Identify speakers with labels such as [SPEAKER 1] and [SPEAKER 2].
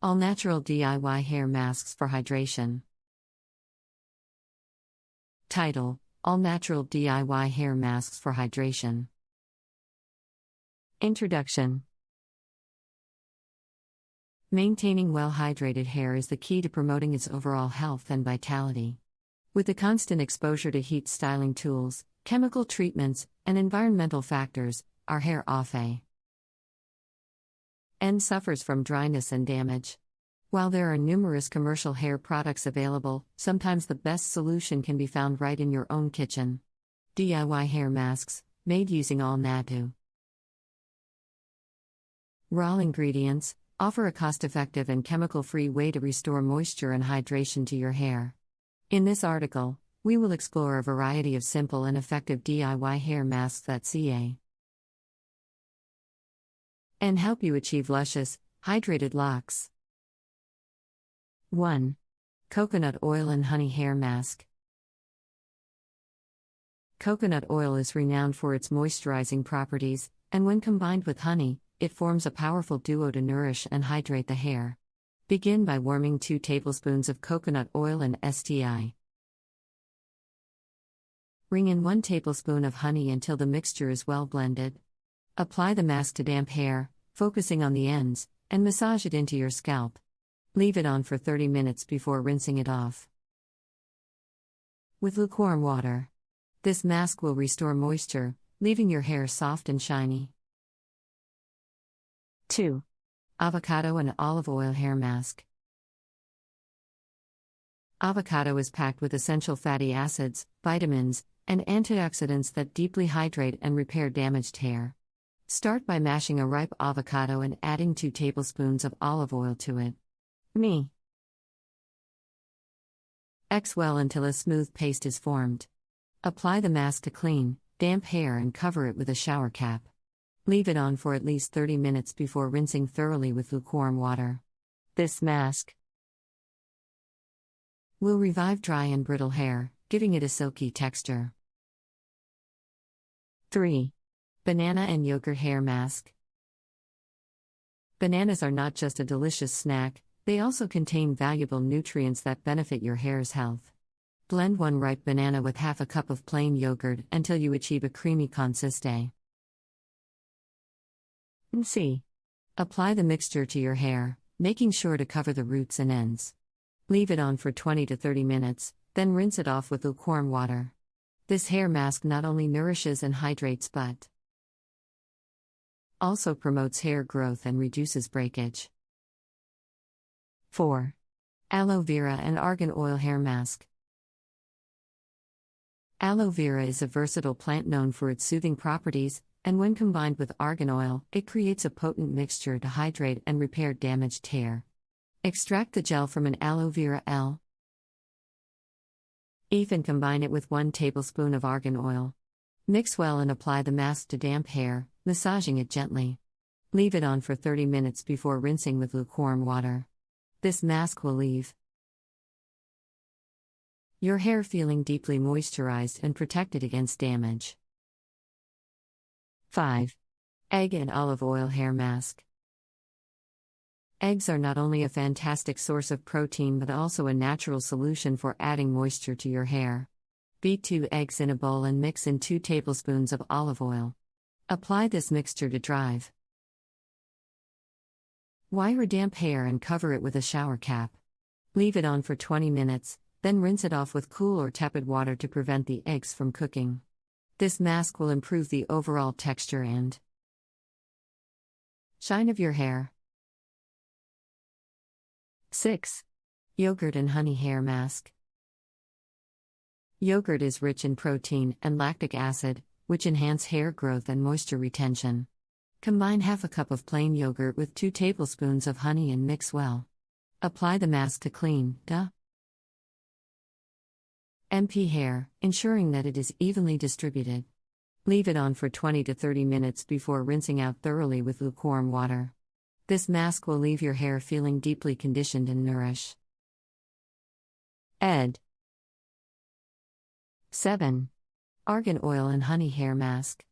[SPEAKER 1] All natural DIY hair masks for hydration. Title: All natural DIY hair masks for hydration. Introduction. Maintaining well-hydrated hair is the key to promoting its overall health and vitality. With the constant exposure to heat styling tools, chemical treatments, and environmental factors, our hair often suffers from dryness and damage. While there are numerous commercial hair products available, sometimes the best solution can be found right in your own kitchen. DIY hair masks, made using all natural raw ingredients, offer a cost-effective and chemical-free way to restore moisture and hydration to your hair. In this article, we will explore a variety of simple and effective DIY hair masks that and help you achieve luscious, hydrated locks. 1. Coconut oil and honey hair mask. Coconut oil is renowned for its moisturizing properties, and when combined with honey, it forms a powerful duo to nourish and hydrate the hair. Begin by warming 2 tablespoons of coconut oil and Ring in 1 tablespoon of honey until the mixture is well blended. Apply the mask to damp hair, focusing on the ends, and massage it into your scalp. Leave it on for 30 minutes before rinsing it off with lukewarm water. This mask will restore moisture, leaving your hair soft and shiny. 2. Avocado and olive oil hair mask. Avocado is packed with essential fatty acids, vitamins, and antioxidants that deeply hydrate and repair damaged hair. Start by mashing a ripe avocado and adding 2 tablespoons of olive oil to it. Mix well until a smooth paste is formed. Apply the mask to clean, damp hair and cover it with a shower cap. Leave it on for at least 30 minutes before rinsing thoroughly with lukewarm water. This mask will revive dry and brittle hair, giving it a silky texture. 3. Banana and yogurt hair mask. Bananas are not just a delicious snack, they also contain valuable nutrients that benefit your hair's health. Blend 1 ripe banana with half a cup of plain yogurt until you achieve a creamy consistency. Apply the mixture to your hair, making sure to cover the roots and ends. Leave it on for 20 to 30 minutes, then rinse it off with lukewarm water. This hair mask not only nourishes and hydrates but also promotes hair growth and reduces breakage. 4. Aloe vera and argan oil hair mask. Aloe vera is a versatile plant known for its soothing properties, and when combined with argan oil, it creates a potent mixture to hydrate and repair damaged hair. Extract the gel from an aloe vera leaf and combine it with 1 tablespoon of argan oil. Mix well and apply the mask to damp hair, massaging it gently. Leave it on for 30 minutes before rinsing with lukewarm water. This mask will leave your hair feeling deeply moisturized and protected against damage. 5. Egg and olive oil hair mask. Eggs are not only a fantastic source of protein but also a natural solution for adding moisture to your hair. Beat 2 eggs in a bowl and mix in 2 tablespoons of olive oil. Apply this mixture to dry wire damp hair and cover it with a shower cap. Leave it on for 20 minutes, then rinse it off with cool or tepid water to prevent the eggs from cooking. This mask will improve the overall texture and shine of your hair. 6. Yogurt and honey hair mask. Yogurt is rich in protein and lactic acid, which enhance hair growth and moisture retention. Combine half a cup of plain yogurt with 2 tablespoons of honey and mix well. Apply the mask to clean, hair, ensuring that it is evenly distributed. Leave it on for 20 to 30 minutes before rinsing out thoroughly with lukewarm water. This mask will leave your hair feeling deeply conditioned and nourished. 7. Argan oil and honey hair mask.